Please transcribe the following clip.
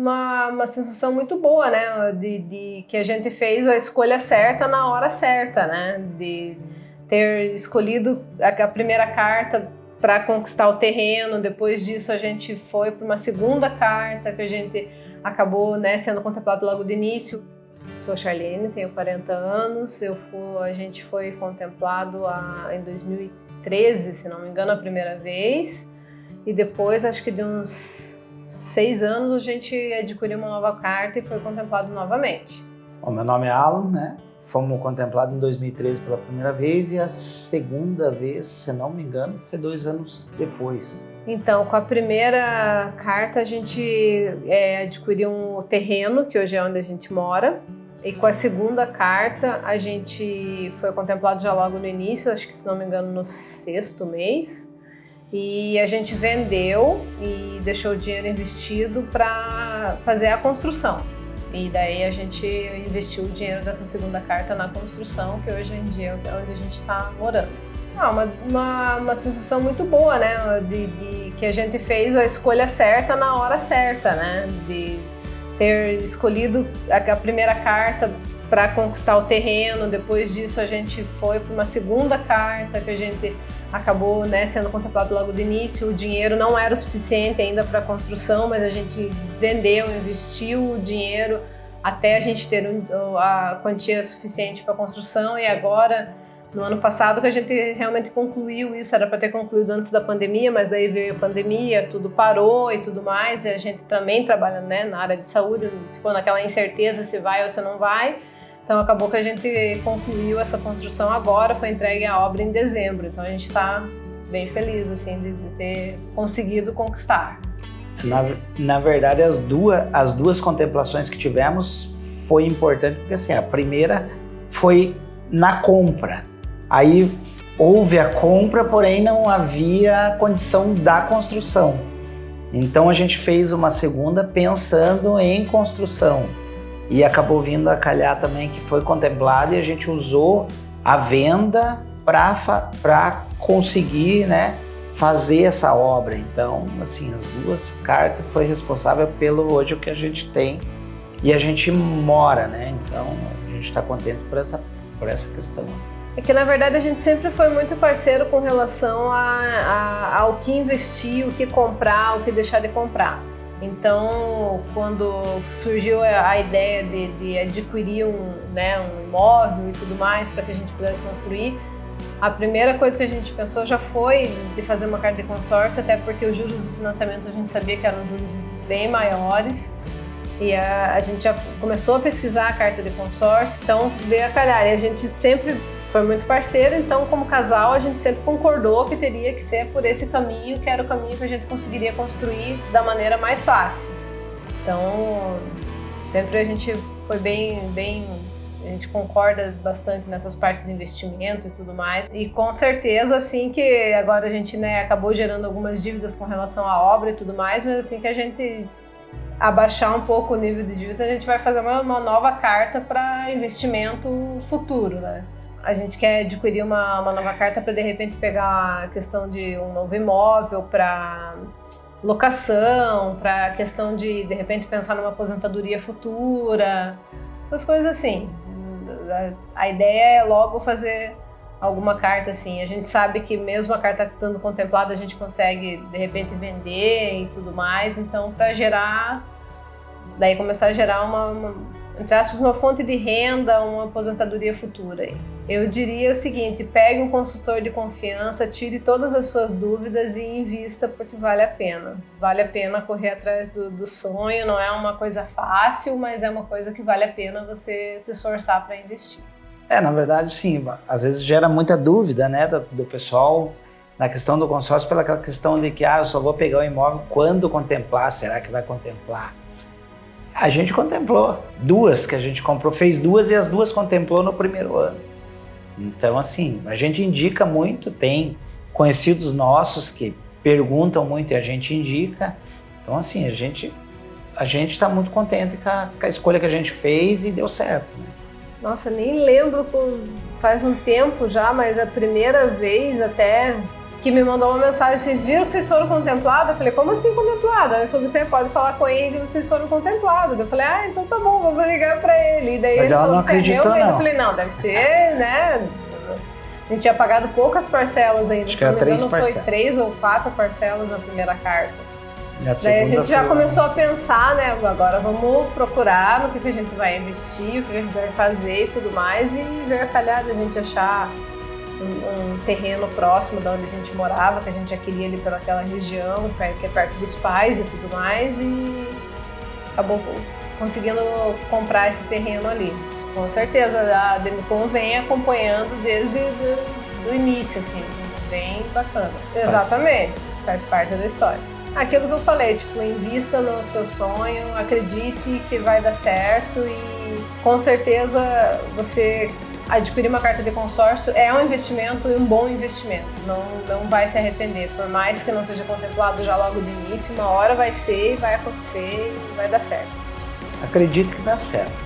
uma sensação muito boa, né? De que a gente fez a escolha certa na hora certa, né? De ter escolhido a primeira carta para conquistar o terreno. Depois disso a gente foi para uma segunda carta que a gente acabou, né, sendo contemplado logo de início. Sou Charlene, tenho 40 anos, a gente foi contemplado em 2013, se não me engano, a primeira vez, e depois, acho que de uns 6 anos, a gente adquiriu uma nova carta e foi contemplado novamente. Bom, meu nome é Alan, né? Fomos contemplados em 2013 pela primeira vez e a segunda vez, se não me engano, foi 2 anos depois. Então, com a primeira carta, a gente adquiriu um terreno, que hoje é onde a gente mora. E com a segunda carta, a gente foi contemplado já logo no início, acho que, se não me engano, no 6º mês. E a gente vendeu e deixou o dinheiro investido para fazer a construção. E daí a gente investiu o dinheiro dessa segunda carta na construção, que hoje em dia é onde a gente está morando. Uma sensação muito boa, né? De que a gente fez a escolha certa na hora certa, né? De ter escolhido a primeira carta para conquistar o terreno. Depois disso a gente foi para uma segunda carta que a gente acabou, né, sendo contemplado logo de início. O dinheiro não era o suficiente ainda para a construção, mas a gente vendeu, investiu o dinheiro até a gente ter a quantia suficiente para a construção. E agora, no ano passado, que a gente realmente concluiu isso, era para ter concluído antes da pandemia, mas daí veio a pandemia, tudo parou e tudo mais, e a gente também trabalha, né, na área de saúde, ficou naquela incerteza se vai ou se não vai, então acabou que a gente concluiu essa construção agora, foi entregue a obra em dezembro, então a gente está bem feliz, assim, de ter conseguido conquistar. Na verdade, as duas contemplações que tivemos foi importante, porque assim, a primeira foi na compra. Aí houve a compra, porém não havia condição da construção. Então a gente fez uma segunda pensando em construção. E acabou vindo a calhar também que foi contemplado e a gente usou a venda para conseguir, né, fazer essa obra. Então, assim, as duas cartas foi responsável pelo hoje o que a gente tem e a gente mora, né? Então a gente está contente por essa questão. É que, na verdade, a gente sempre foi muito parceiro com relação ao que investir, o que comprar, o que deixar de comprar. Então, quando surgiu a ideia de adquirir um imóvel e tudo mais para que a gente pudesse construir, a primeira coisa que a gente pensou já foi de fazer uma carta de consórcio, até porque os juros do financiamento a gente sabia que eram juros bem maiores. E a gente já começou a pesquisar a carta de consórcio, então veio a calhar. E a gente sempre foi muito parceiro, então como casal a gente sempre concordou que teria que ser por esse caminho, que era o caminho que a gente conseguiria construir da maneira mais fácil. Então sempre a gente foi a gente concorda bastante nessas partes de investimento e tudo mais. E com certeza, assim, que agora a gente, né, acabou gerando algumas dívidas com relação à obra e tudo mais, mas assim que a gente abaixar um pouco o nível de dívida, a gente vai fazer uma nova carta para investimento futuro, né? A gente quer adquirir uma nova carta para, de repente, pegar a questão de um novo imóvel para locação, para a questão de repente, pensar numa aposentadoria futura, essas coisas assim. A ideia é logo fazer alguma carta assim. A gente sabe que mesmo a carta estando contemplada, a gente consegue, de repente, vender e tudo mais. Então, para começar a gerar uma fonte de renda, uma aposentadoria futura. Eu diria o seguinte: pegue um consultor de confiança, tire todas as suas dúvidas e invista, porque vale a pena. Vale a pena correr atrás do sonho, não é uma coisa fácil, mas é uma coisa que vale a pena você se esforçar para investir. Na verdade, sim, às vezes gera muita dúvida, né, do pessoal na questão do consórcio, pela questão de que eu só vou pegar o imóvel quando contemplar, será que vai contemplar? A gente contemplou, 2 que a gente comprou, fez 2 e as 2 contemplou no primeiro ano. Então, assim, a gente indica muito, tem conhecidos nossos que perguntam muito e a gente indica. Então, assim, a gente está muito contente com a escolha que a gente fez e deu certo, né? Nossa, nem lembro, faz um tempo já, mas a primeira vez até que me mandou uma mensagem, vocês viram que vocês foram contemplados? Eu falei, como assim contemplada? Ele falou, você pode falar com ele que vocês foram contemplados. Eu falei, então tá bom, vou ligar pra ele. E daí mas ele ela falou, não acreditou, não. Eu falei, não, deve ser, né? A gente tinha pagado poucas parcelas ainda. Acho que era 3 parcelas. Foi 3 ou 4 parcelas na primeira carta. Daí a gente já começou a pensar, né? Agora vamos procurar no que a gente vai investir, o que a gente vai fazer e tudo mais. E ver a calhada a gente achar um terreno próximo de onde a gente morava, que a gente já queria ali pelaquela região, que é perto dos pais e tudo mais. E acabou conseguindo comprar esse terreno ali. Com certeza, a Demicon vem acompanhando desde o início, assim, bem bacana. Exatamente, faz parte da história. Aquilo que eu falei, tipo, invista no seu sonho, acredite que vai dar certo e com certeza você adquirir uma carta de consórcio é um investimento e um bom investimento, não vai se arrepender, por mais que não seja contemplado já logo de início, uma hora vai ser, vai acontecer e vai dar certo. Acredito que dá certo.